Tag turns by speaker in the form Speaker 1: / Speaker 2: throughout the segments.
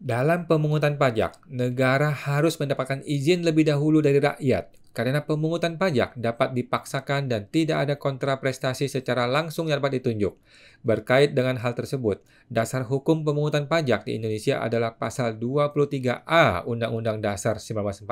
Speaker 1: Dalam pemungutan pajak, negara harus mendapatkan izin lebih dahulu dari rakyat, karena pemungutan pajak dapat dipaksakan dan tidak ada kontraprestasi secara langsung yang dapat ditunjuk. Berkait dengan hal tersebut, dasar hukum pemungutan pajak di Indonesia adalah pasal 23A Undang-Undang Dasar 1945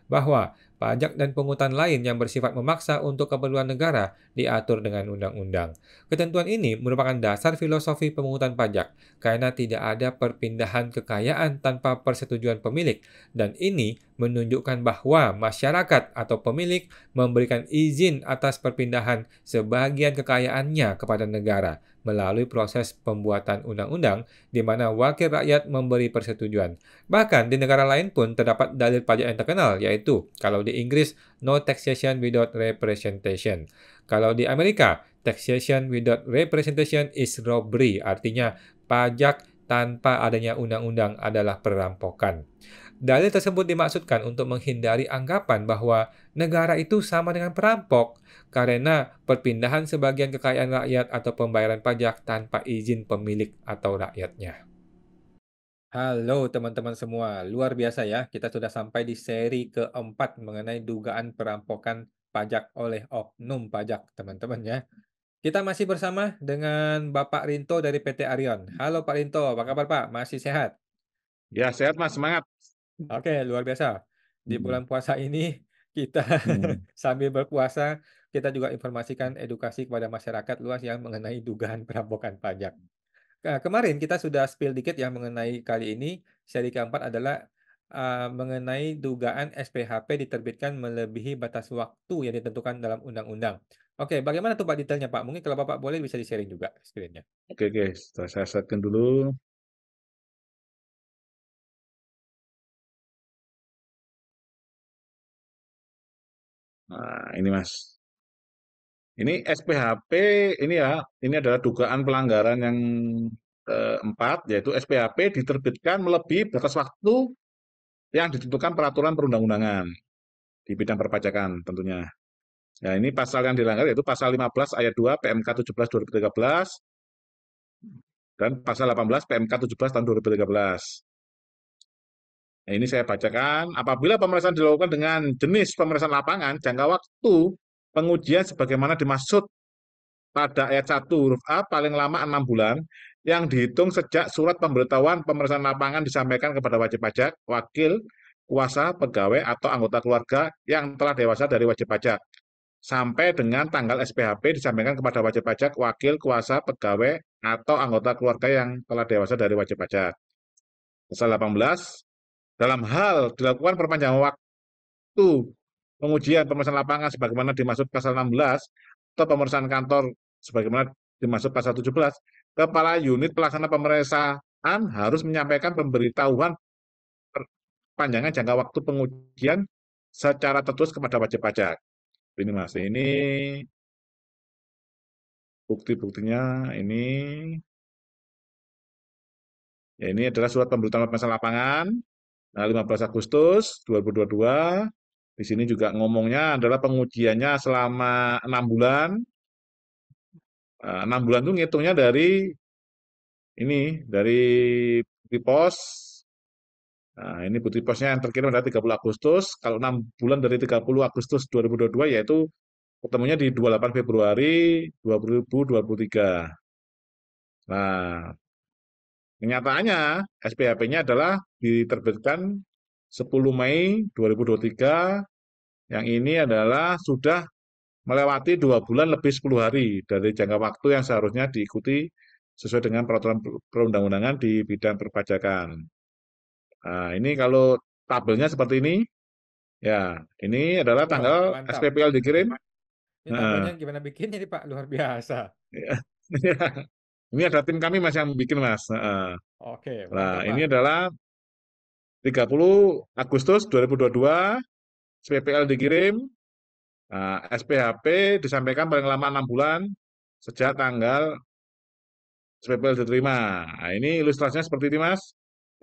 Speaker 1: bahwa pajak dan pungutan lain yang bersifat memaksa untuk keperluan negara diatur dengan undang-undang. Ketentuan ini merupakan dasar filosofi pemungutan pajak karena tidak ada perpindahan kekayaan tanpa persetujuan pemilik, dan ini menunjukkan bahwa masyarakat atau pemilik memberikan izin atas perpindahan sebagian kekayaannya kepada negara melalui proses pembuatan undang-undang di mana wakil rakyat memberi persetujuan. Bahkan di negara lain pun terdapat dalil pajak yang terkenal, yaitu kalau di Inggris, no taxation without representation. Kalau di Amerika, taxation without representation is robbery, artinya pajak tanpa adanya undang-undang adalah perampokan. Dalil tersebut dimaksudkan untuk menghindari anggapan bahwa negara itu sama dengan perampok karena perpindahan sebagian kekayaan rakyat atau pembayaran pajak tanpa izin pemilik atau rakyatnya. Halo teman-teman semua, luar biasa ya, kita sudah sampai di seri keempat mengenai dugaan perampokan pajak oleh oknum pajak, teman-teman ya. Kita masih bersama dengan Bapak Rinto dari PT Arion. Halo Pak Rinto, apa kabar Pak? Masih sehat?
Speaker 2: Ya, sehat Mas, semangat.
Speaker 1: Oke, luar biasa. Di
Speaker 2: Mhm,
Speaker 1: bulan puasa ini kita
Speaker 2: mhm.
Speaker 1: sambil berpuasa, kita juga informasikan edukasi kepada masyarakat luas yang mengenai dugaan perampokan pajak. Kemarin kita sudah spill dikit yang mengenai kali ini, seri keempat adalah mengenai dugaan SPHP diterbitkan melebihi batas waktu yang ditentukan dalam undang-undang. Oke, bagaimana tuh Pak detailnya Pak? Mungkin kalau Bapak boleh bisa di-sharing juga screen-nya.
Speaker 2: Oke, saya setting dulu. Nah, ini Mas. Ini SPHP, ini ya, ini adalah dugaan pelanggaran yang keempat, yaitu SPHP diterbitkan melebihi batas waktu yang ditentukan peraturan perundang-undangan di bidang perpajakan tentunya. Nah, ini pasal yang dilanggar yaitu pasal 15 ayat 2 PMK 17 2013 dan pasal 18 PMK 17 tahun 2013. Nah, ini saya bacakan, apabila pemeriksaan dilakukan dengan jenis pemeriksaan lapangan, jangka waktu pengujian sebagaimana dimaksud pada ayat 1 huruf A paling lama 6 bulan, yang dihitung sejak surat pemberitahuan pemeriksaan lapangan disampaikan kepada wajib pajak, wakil, kuasa, pegawai, atau anggota keluarga yang telah dewasa dari wajib pajak, sampai dengan tanggal SPHP disampaikan kepada wajib pajak, wakil, kuasa, pegawai, atau anggota keluarga yang telah dewasa dari wajib pajak. Pasal 18, dalam hal dilakukan perpanjangan waktu pengujian pemeriksaan lapangan sebagaimana dimaksud pasal 16 atau pemeriksaan kantor sebagaimana dimaksud pasal 17, kepala unit pelaksana pemeriksaan harus menyampaikan pemberitahuan perpanjangan jangka waktu pengujian secara tertulis kepada wajib pajak. Ini Mas, ini bukti-buktinya ini. Ya, ini adalah surat pemberitahuan pemeriksaan lapangan 15 Agustus 2022. Di sini juga ngomongnya adalah pengujiannya selama 6 bulan. 6 bulan itu ngitungnya dari ini, dari bukti pos. Nah, ini bukti posnya yang terkirim adalah 30 Agustus. Kalau 6 bulan dari 30 Agustus 2022 yaitu ketemunya di 28 Februari 2023. Nah, kenyataannya SPHP-nya adalah diterbitkan 10 Mei 2023. Yang ini adalah sudah melewati 2 bulan lebih 10 hari dari jangka waktu yang seharusnya diikuti sesuai dengan peraturan perundang-undangan di bidang perpajakan. Nah, ini kalau tabelnya seperti ini, ya, ini adalah
Speaker 1: Wah,
Speaker 2: tanggal
Speaker 1: mantap.
Speaker 2: SPPL dikirim.
Speaker 1: Ini
Speaker 2: Heeh,
Speaker 1: tabelnya gimana bikinnya nih Pak? Luar biasa.
Speaker 2: ya. Ini ada tim kami Mas yang bikin Mas. Heeh.
Speaker 1: Oke,
Speaker 2: Nah,
Speaker 1: mantap
Speaker 2: ini
Speaker 1: Pak.
Speaker 2: adalah 30 Agustus 2022, SPPL dikirim, nah, SPHP disampaikan paling lama 6 bulan sejak tanggal SPPL diterima. Nah, ini ilustrasinya seperti ini Mas.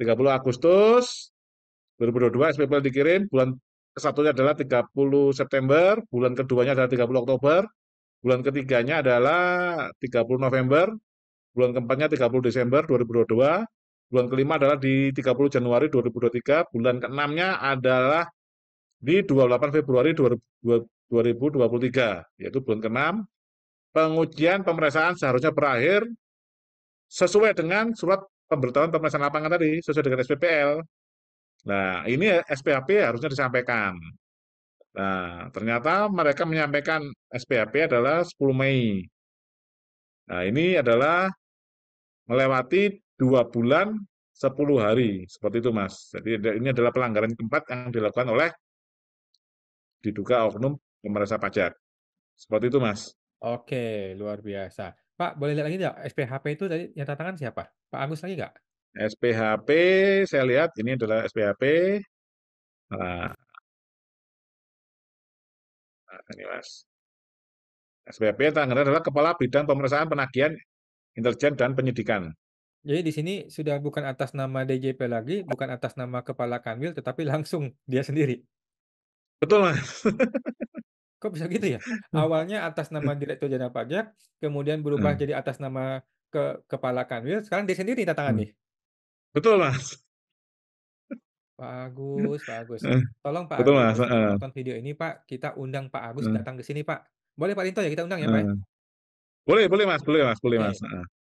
Speaker 2: 30 Agustus 2022 SPPL dikirim, bulan kesatunya adalah 30 September, bulan keduanya adalah 30 Oktober, bulan ketiganya adalah 30 November, bulan keempatnya 30 Desember 2022, bulan kelima adalah di 30 Januari 2023, bulan keenamnya adalah di 28 Februari 2023, yaitu bulan keenam. Pengujian pemeriksaan seharusnya berakhir sesuai dengan surat pemberitahuan pemeriksaan lapangan tadi, sesuai dengan SPPL. Nah, ini SPHP harusnya disampaikan. Nah, ternyata mereka menyampaikan SPHP adalah 10 Mei. Nah, ini adalah melewati 2 bulan 10 hari. Seperti itu, Mas. Jadi ini adalah pelanggaran keempat yang dilakukan oleh diduga oknum pemeriksa pajak. Seperti itu, Mas.
Speaker 1: Oke, luar biasa. Pak, boleh lihat lagi nggak? SPHP itu tadi yang tantangan siapa? Pak Agus lagi nggak?
Speaker 2: SPHP, saya lihat ini adalah SPHP. Nah, ini, Mas. SPHP tanggalnya adalah Kepala Bidang Pemeriksaan Penagihan Intelijen dan Penyidikan.
Speaker 1: Jadi di sini sudah bukan atas nama DJP lagi, bukan atas nama Kepala Kanwil, tetapi langsung dia sendiri.
Speaker 2: Betul, Mas.
Speaker 1: Kok bisa gitu ya? Awalnya atas nama Direktur Jenderal Pajak, kemudian berubah jadi atas nama Kepala Kanwil, sekarang dia sendiri tantangan nih.
Speaker 2: Betul, Mas.
Speaker 1: Pak Agus, Pak Agus. Tolong Pak
Speaker 2: Betul, Mas.
Speaker 1: Agus, kalau nonton video ini Pak, kita undang Pak Agus datang ke sini Pak. Boleh Pak Rinto ya kita undang ya Pak ya?
Speaker 2: Boleh, boleh, Mas. Boleh, Mas. Boleh,
Speaker 1: Oke,
Speaker 2: Mas.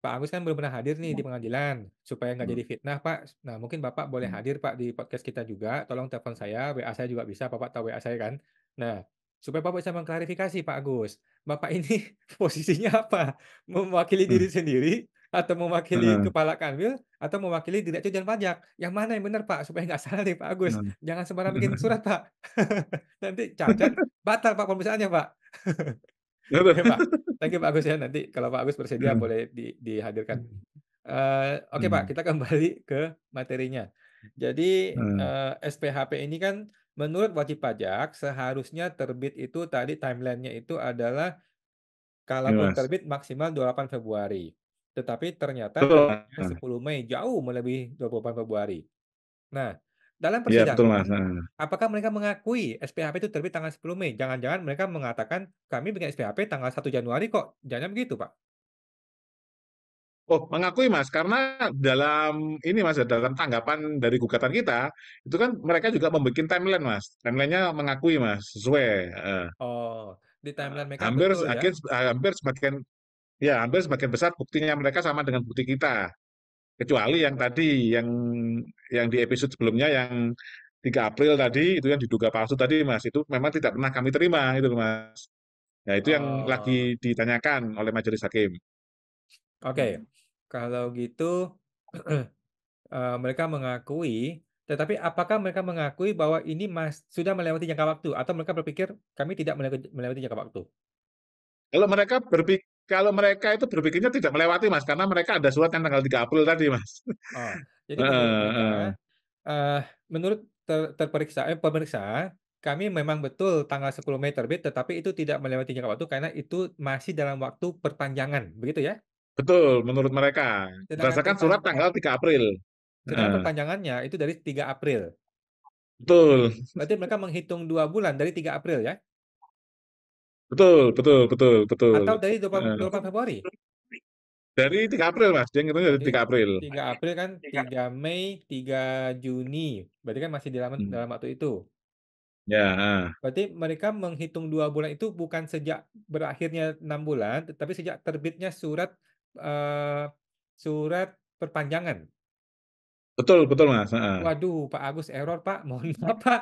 Speaker 1: Pak Agus kan belum pernah hadir nih di pengadilan, supaya nggak
Speaker 2: Hmm.
Speaker 1: jadi fitnah Pak. Nah mungkin Bapak boleh hadir Pak di podcast kita juga. Tolong telepon saya, WA saya juga bisa. Bapak tahu WA saya kan? Nah, supaya Bapak bisa mengklarifikasi Pak Agus. Bapak ini posisinya apa? Mewakili diri sendiri atau mewakili Kepala Kanwil atau mewakili Direktur Jenderal Pajak? Yang mana yang benar Pak? Supaya nggak salah nih Pak Agus. Jangan sembarang bikin surat Pak. Nanti cacat, batal Pak pemeriksaannya Pak. Oke Pak, thank you Pak Agus ya. Nanti kalau Pak Agus bersedia boleh dihadirkan. Oke Pak, kita kembali ke materinya. Jadi SPHP ini kan menurut wajib pajak seharusnya terbit itu tadi timelinenya itu adalah
Speaker 2: Ini,
Speaker 1: kalaupun
Speaker 2: Mas.
Speaker 1: terbit maksimal 28 Februari. Tetapi ternyata
Speaker 2: Betul,
Speaker 1: terbitnya
Speaker 2: Mas.
Speaker 1: 10 Mei, jauh melebihi 28 Februari. Nah, dalam
Speaker 2: Iya, betul,
Speaker 1: persidangan,
Speaker 2: Mas.
Speaker 1: apakah mereka mengakui SPHP itu terbit tanggal 10 Mei? Jangan-jangan mereka mengatakan, kami bikin SPHP tanggal 1 Januari kok. Jangan begitu, Pak.
Speaker 2: Oh, mengakui, Mas, karena dalam ini, Mas, ya, dalam tanggapan dari gugatan kita, itu kan mereka juga membuat timeline, Mas. Timelinenya mengakui, Mas, sesuai.
Speaker 1: Oh, di timeline mereka
Speaker 2: Hampir,
Speaker 1: betul ya.
Speaker 2: hampir sebagian, ya, hampir sebagian besar buktinya mereka sama dengan bukti kita. Kecuali yang tadi, yang di episode sebelumnya, yang 3 April tadi, itu yang diduga palsu tadi, Mas. Itu memang tidak pernah kami terima, itu, Mas. Ya, itu yang
Speaker 1: Oh,
Speaker 2: lagi ditanyakan oleh majelis hakim.
Speaker 1: oke. Kalau gitu, mereka mengakui, tetapi apakah mereka mengakui bahwa ini sudah melewati jangka waktu, atau mereka berpikir kami tidak melewati jangka waktu?
Speaker 2: Kalau mereka itu berpikirnya tidak melewati, Mas, karena mereka ada surat yang tanggal 3 April tadi, Mas.
Speaker 1: Oh, jadi menurut
Speaker 2: Heeh,
Speaker 1: mereka,
Speaker 2: heeh.
Speaker 1: eh, menurut pemeriksa, kami memang betul tanggal 10 Mei terbit, tetapi itu tidak melewati jangka waktu karena itu masih dalam waktu perpanjangan, begitu ya?
Speaker 2: Betul, menurut mereka.
Speaker 1: Sedangkan
Speaker 2: Berdasarkan surat tanggal 3 April.
Speaker 1: sedangkan
Speaker 2: Heeh.
Speaker 1: perpanjangannya itu dari 3 April.
Speaker 2: Betul,
Speaker 1: Berarti mereka menghitung 2 bulan dari 3 April ya?
Speaker 2: betul, betul, betul, betul.
Speaker 1: Atau dari
Speaker 2: Heeh.
Speaker 1: 28 Februari?
Speaker 2: Dari 3 April, Mas. Dia ngitungnya dari
Speaker 1: Jadi
Speaker 2: 3 April.
Speaker 1: 3 April kan 3 Mei, 3 Juni. Berarti kan masih dalam
Speaker 2: Hmm.
Speaker 1: dalam waktu itu.
Speaker 2: Ya,
Speaker 1: Berarti mereka menghitung 2 bulan itu bukan sejak berakhirnya 6 bulan, tetapi sejak terbitnya eh, surat perpanjangan.
Speaker 2: betul, betul, Mas. Heeh.
Speaker 1: Waduh, Pak Agus error, Pak. Mohon maaf, Pak.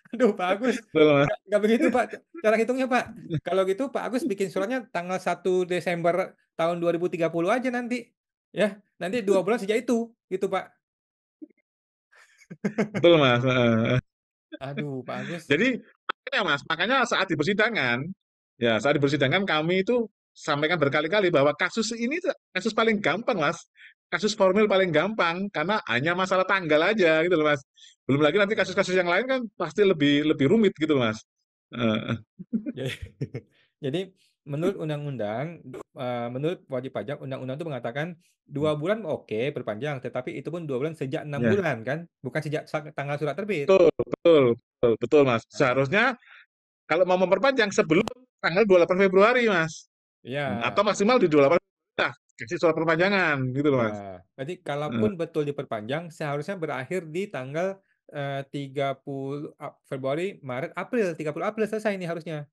Speaker 1: Aduh, Pak Agus.
Speaker 2: Betul, Mas.
Speaker 1: Nggak begitu, Pak. Cara hitungnya, Pak. Kalau gitu, Pak Agus bikin suratnya tanggal 1 Desember tahun 2030 aja nanti. Ya, nanti 2 bulan sejak itu. Gitu, Pak.
Speaker 2: Betul, Mas. Heeh.
Speaker 1: Aduh, Pak Agus.
Speaker 2: Jadi, makanya, Mas, makanya saat di persidangan kami itu sampaikan berkali-kali bahwa kasus ini tuh kasus paling gampang, Mas. Kasus formil paling gampang karena hanya masalah tanggal aja gitu loh, Mas. Belum lagi nanti kasus-kasus yang lain kan pasti lebih lebih rumit gitu loh, Mas. Heeh.
Speaker 1: Jadi, jadi menurut undang-undang, menurut wajib pajak, undang-undang itu mengatakan 2 bulan oke perpanjang, tetapi itu pun 2 bulan sejak enam
Speaker 2: Ya,
Speaker 1: bulan kan, bukan sejak tanggal surat terbit.
Speaker 2: betul, betul, betul, betul, Mas.
Speaker 1: Nah,
Speaker 2: Seharusnya kalau mau memperpanjang sebelum tanggal 28 Februari, Mas.
Speaker 1: ya,
Speaker 2: Atau maksimal di 28 Februari. kasih surat perpanjangan gitu loh Mas.
Speaker 1: Ya, berarti
Speaker 2: Heeh.
Speaker 1: kalaupun betul diperpanjang, seharusnya berakhir di tanggal 30 Februari, Maret, April. 30 April selesai ini harusnya.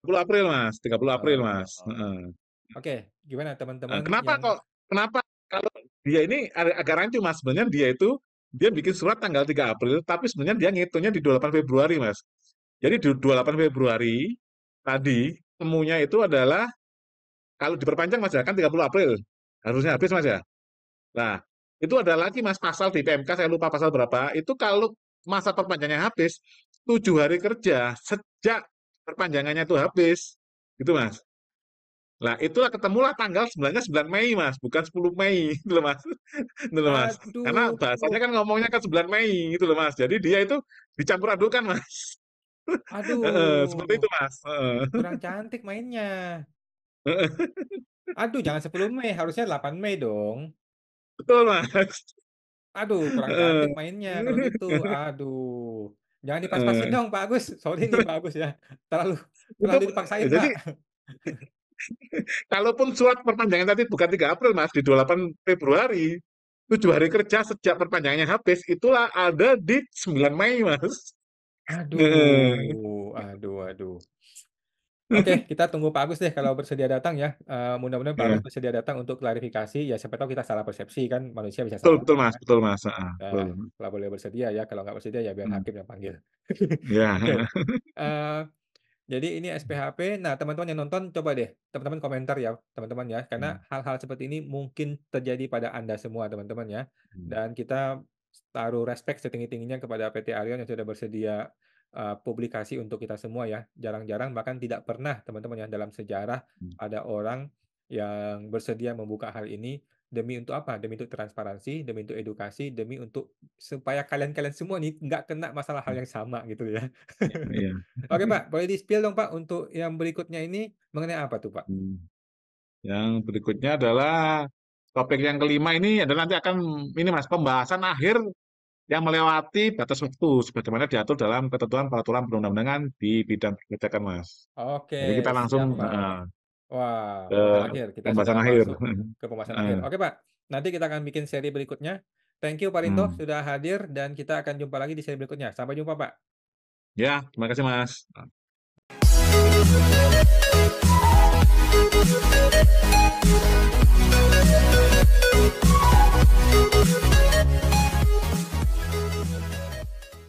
Speaker 2: 30 April Mas, 30 April Mas.
Speaker 1: Oh,
Speaker 2: Heeh.
Speaker 1: oke, gimana
Speaker 2: Nah,
Speaker 1: teman-teman
Speaker 2: kenapa
Speaker 1: yang
Speaker 2: kok kenapa kalau dia ini agak rancu Mas. Sebenarnya dia itu dia bikin surat tanggal 3 April, tapi sebenarnya dia ngitungnya di 28 Februari Mas. Jadi di 28 Februari tadi temunya itu adalah kalau diperpanjang Mas ya kan 30 April. Harusnya habis Mas ya. Nah, itu ada lagi Mas pasal di PMK saya lupa pasal berapa. Itu kalau masa perpanjangannya habis 7 hari kerja sejak perpanjangannya itu habis. Gitu Mas. Lah itulah ketemulah tanggal sebenarnya 9 Mei Mas, bukan 10 Mei gitu loh Mas. Gitu loh Mas. Karena
Speaker 1: aduh,
Speaker 2: bahasanya kan ngomongnya kan 9 Mei gitu loh Mas. Jadi dia itu dicampur adukan Mas. Heeh, seperti
Speaker 1: aduh,
Speaker 2: itu Mas. Heeh.
Speaker 1: kurang cantik mainnya. Aduh, jangan 10 Mei, harusnya 8 Mei dong.
Speaker 2: Betul Mas.
Speaker 1: Aduh, kurang cantik
Speaker 2: Heeh.
Speaker 1: mainnya kalau gitu. Aduh. Jangan dipas-pasin
Speaker 2: Heeh.
Speaker 1: dong, Pak Agus. Sorry nih, Pak Agus ya. Terlalu
Speaker 2: Itu
Speaker 1: terlalu dipaksain,
Speaker 2: jadi
Speaker 1: Pak.
Speaker 2: kalaupun surat perpanjangan tadi bukan 3 April Mas, di 28 Februari, 7 hari kerja sejak perpanjangannya habis, itulah ada di 9 Mei Mas. Heeh.
Speaker 1: Aduh, aduh, aduh. Oke, kita tunggu Pak Agus deh kalau bersedia datang ya. Mudah-mudahan Pak
Speaker 2: Ya,
Speaker 1: Agus bersedia datang untuk klarifikasi. Ya, siapa tahu kita salah persepsi kan, manusia bisa
Speaker 2: betul
Speaker 1: salah.
Speaker 2: betul Mas, betul Mas. Heeh,
Speaker 1: Nah,
Speaker 2: betul.
Speaker 1: kalau boleh bersedia ya, kalau nggak bersedia ya biar
Speaker 2: Hmm.
Speaker 1: hakim yang panggil.
Speaker 2: Ya,
Speaker 1: Oke. eh, Jadi ini SPHP. Nah, teman-teman yang nonton coba deh, teman-teman komentar ya, teman-teman ya, karena
Speaker 2: Hmm.
Speaker 1: hal-hal seperti ini mungkin terjadi pada Anda semua, teman-teman ya. Dan kita taruh respect setinggi-tingginya kepada PT Arion yang sudah bersedia publikasi untuk kita semua ya. Jarang-jarang bahkan tidak pernah teman-teman ya dalam sejarah ada orang yang bersedia membuka hal ini demi untuk apa? Demi untuk transparansi, demi untuk edukasi, demi untuk supaya kalian-kalian semua nih nggak kena masalah hal yang sama gitu ya.
Speaker 2: Iya.
Speaker 1: Oke Pak, boleh di-spill dong Pak untuk yang berikutnya ini mengenai apa tuh Pak?
Speaker 2: Hmm. Yang berikutnya adalah topik yang kelima ini adalah nanti akan ini Mas, pembahasan akhir yang melewati batas waktu sebagaimana diatur dalam ketentuan peraturan perundang-undangan di bidang kebijakan Mas.
Speaker 1: Oke,
Speaker 2: Jadi kita
Speaker 1: siap
Speaker 2: langsung
Speaker 1: Pak. Wah,
Speaker 2: ke
Speaker 1: pembahasan akhir. Kita sudah
Speaker 2: pembahasan akhir.
Speaker 1: masuk ke pembahasan akhir.
Speaker 2: Heeh.
Speaker 1: Oke Pak, nanti kita akan bikin seri berikutnya. Thank you Pak Rinto
Speaker 2: Hmm.
Speaker 1: sudah hadir dan kita akan jumpa lagi di seri berikutnya. Sampai jumpa Pak.
Speaker 2: Ya, terima kasih Mas.